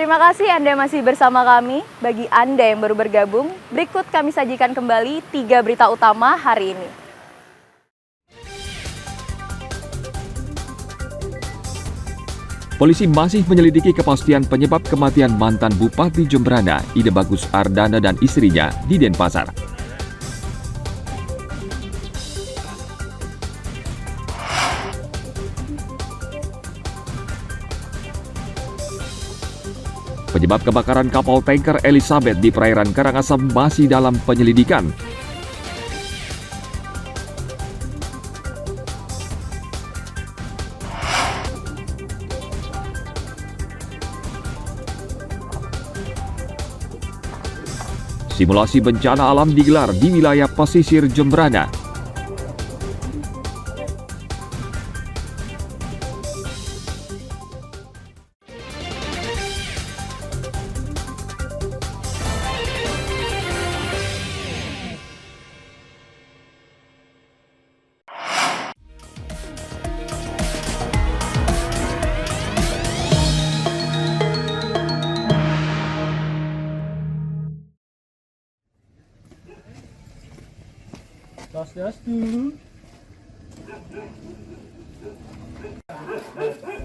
Terima kasih Anda masih bersama kami. Bagi Anda yang baru bergabung, berikut kami sajikan kembali 3 berita utama hari ini. Polisi masih menyelidiki kepastian penyebab kematian mantan Bupati Jembrana, Ide Bagus Ardana dan istrinya di Denpasar. Penyebab kebakaran kapal tanker Elizabeth di perairan Karangasem masih dalam penyelidikan. Simulasi bencana alam digelar di wilayah pesisir Jembrana.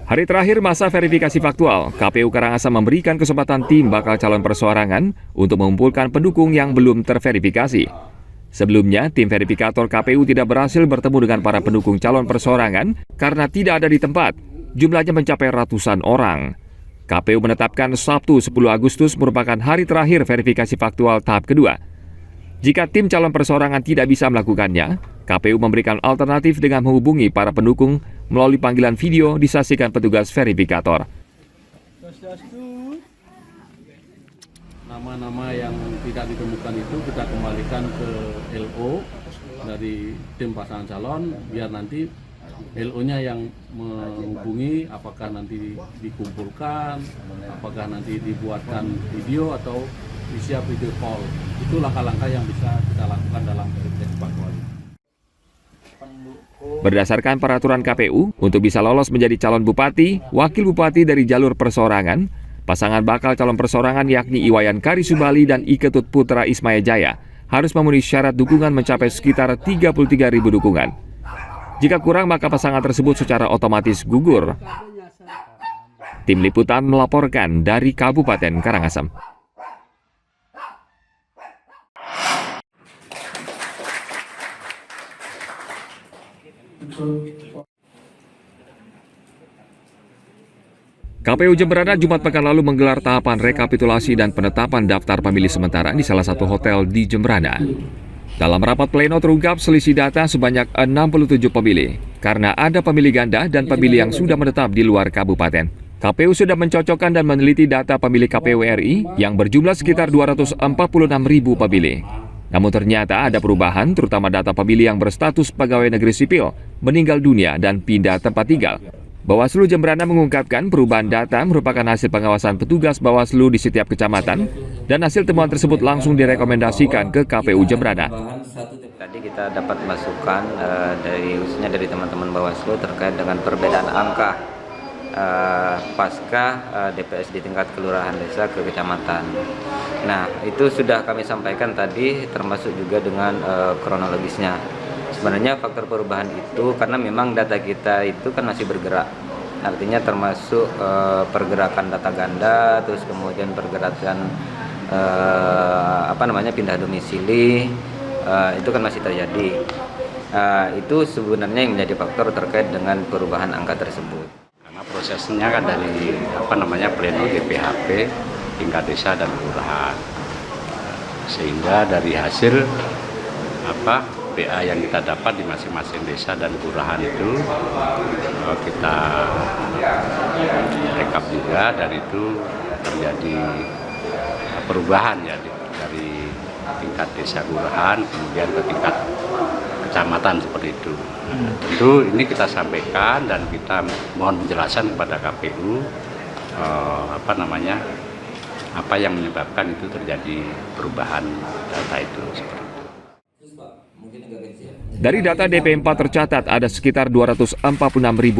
Hari terakhir masa verifikasi faktual, KPU Karangasem memberikan kesempatan tim bakal calon perseorangan untuk mengumpulkan pendukung yang belum terverifikasi. Sebelumnya, tim verifikator KPU tidak berhasil bertemu dengan para pendukung calon perseorangan karena tidak ada di tempat. Jumlahnya mencapai ratusan orang. KPU menetapkan Sabtu 10 Agustus merupakan hari terakhir verifikasi faktual tahap kedua. Jika tim calon perseorangan tidak bisa melakukannya, KPU memberikan alternatif dengan menghubungi para pendukung melalui panggilan video disaksikan petugas verifikator. Nama-nama yang tidak ditemukan itu kita kembalikan ke LO dari tim pasangan calon, biar nanti LO-nya yang menghubungi apakah nanti dikumpulkan, apakah nanti dibuatkan video atau disiap video call. Itu langkah-langkah yang bisa kita lakukan dalam verifikasi faktual. Berdasarkan peraturan KPU, untuk bisa lolos menjadi calon bupati, wakil bupati dari jalur perseorangan, pasangan bakal calon perseorangan yakni Iwayan Karisubali dan Iketut Putra Ismaya Jaya harus memenuhi syarat dukungan mencapai sekitar 33.000 dukungan. Jika kurang, maka pasangan tersebut secara otomatis gugur. Tim Liputan melaporkan dari Kabupaten Karangasem. KPU Jembrana Jumat pekan lalu menggelar tahapan rekapitulasi dan penetapan daftar pemilih sementara di salah satu hotel di Jembrana. Dalam rapat pleno terungkap selisih data sebanyak 67 pemilih karena ada pemilih ganda dan pemilih yang sudah menetap di luar kabupaten. KPU sudah mencocokkan dan meneliti data pemilih KPU RI yang berjumlah sekitar 246.000 pemilih. Namun ternyata ada perubahan, terutama data pemilih yang berstatus pegawai negeri sipil, meninggal dunia dan pindah tempat tinggal. Bawaslu Jembrana mengungkapkan perubahan data merupakan hasil pengawasan petugas Bawaslu di setiap kecamatan dan hasil temuan tersebut langsung direkomendasikan ke KPU Jembrana. Tadi kita dapat masukan khususnya dari teman-teman Bawaslu terkait dengan perbedaan angka pasca DPS di tingkat kelurahan desa ke kecamatan. Nah, itu sudah kami sampaikan tadi, termasuk juga dengan kronologisnya. Sebenarnya faktor perubahan itu karena memang data kita itu kan masih bergerak. Artinya termasuk pergerakan data ganda, terus kemudian pergerakan pindah domisili, itu kan masih terjadi. Itu sebenarnya yang menjadi faktor terkait dengan perubahan angka tersebut. Prosesnya kan dari pleno DPHP tingkat desa dan kelurahan, sehingga dari hasil PA yang kita dapat di masing-masing desa dan kelurahan itu kita rekap juga, dan itu terjadi perubahan ya dari tingkat desa kelurahan kemudian ke tingkat kecamatan seperti itu. Tentu ini kita sampaikan dan kita mohon penjelasan kepada KPU apa yang menyebabkan itu terjadi perubahan data itu seperti itu. Dari data DP4 tercatat ada sekitar 246.000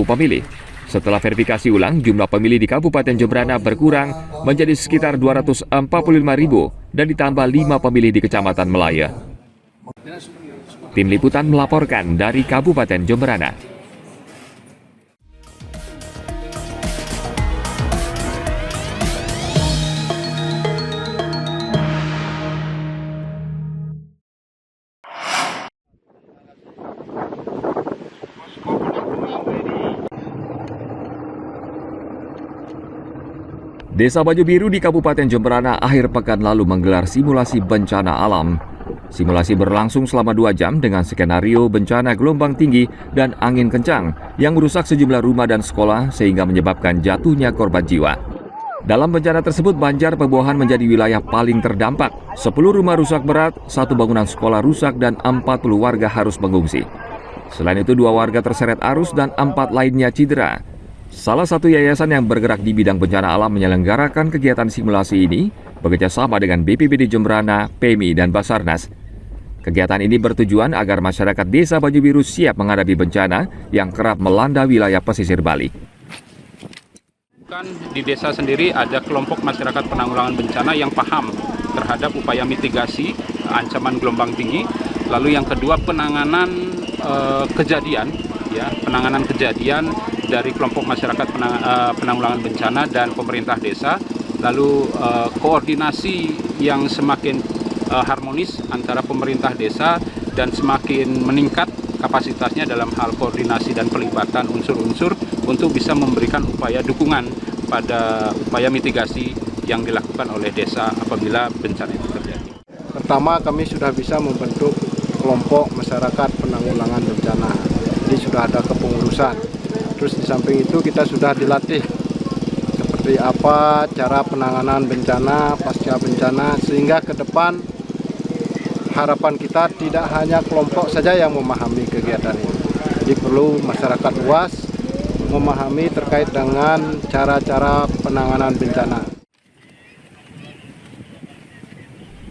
pemilih. Setelah verifikasi ulang, jumlah pemilih di Kabupaten Jembrana berkurang menjadi sekitar 245.000 dan ditambah 5 pemilih di Kecamatan Melaya. Tim Liputan melaporkan dari Kabupaten Jembrana. Desa Baju Biru di Kabupaten Jembrana akhir pekan lalu menggelar simulasi bencana alam. Simulasi berlangsung selama 2 jam dengan skenario bencana gelombang tinggi dan angin kencang yang merusak sejumlah rumah dan sekolah sehingga menyebabkan jatuhnya korban jiwa. Dalam bencana tersebut, Banjar Pebohan menjadi wilayah paling terdampak. 10 rumah rusak berat, 1 bangunan sekolah rusak dan 40 warga harus mengungsi. Selain itu, 2 warga terseret arus dan 4 lainnya cedera. Salah satu yayasan yang bergerak di bidang bencana alam menyelenggarakan kegiatan simulasi ini bekerjasama dengan BPBD Jembrana, PMI, dan Basarnas. Kegiatan ini bertujuan agar masyarakat Desa Baju Biru siap menghadapi bencana yang kerap melanda wilayah pesisir Bali. Di desa sendiri ada kelompok masyarakat penanggulangan bencana yang paham terhadap upaya mitigasi ancaman gelombang tinggi. Lalu yang kedua, penanganan kejadian dari kelompok masyarakat penanggulangan bencana dan pemerintah desa. Lalu koordinasi yang semakin harmonis antara pemerintah desa dan semakin meningkat kapasitasnya dalam hal koordinasi dan pelibatan unsur-unsur untuk bisa memberikan upaya dukungan pada upaya mitigasi yang dilakukan oleh desa apabila bencana itu terjadi. Pertama, kami sudah bisa membentuk kelompok masyarakat penanggulangan bencana. Jadi sudah ada kepengurusan. Terus di samping itu kita sudah dilatih seperti apa cara penanganan bencana, pasca bencana, sehingga ke depan harapan kita tidak hanya kelompok saja yang memahami kegiatan ini. Jadi perlu masyarakat luas memahami terkait dengan cara-cara penanganan bencana.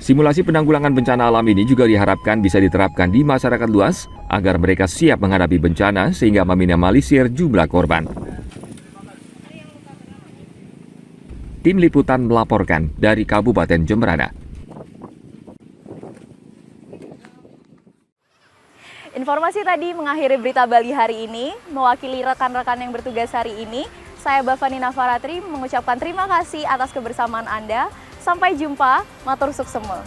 Simulasi penanggulangan bencana alam ini juga diharapkan bisa diterapkan di masyarakat luas agar mereka siap menghadapi bencana sehingga meminimalisir jumlah korban. Tim Liputan melaporkan dari Kabupaten Jembrana. Informasi tadi mengakhiri berita Bali hari ini. Mewakili rekan-rekan yang bertugas hari ini, saya Bavani Nafaratri mengucapkan terima kasih atas kebersamaan Anda. Sampai jumpa, matur suksema.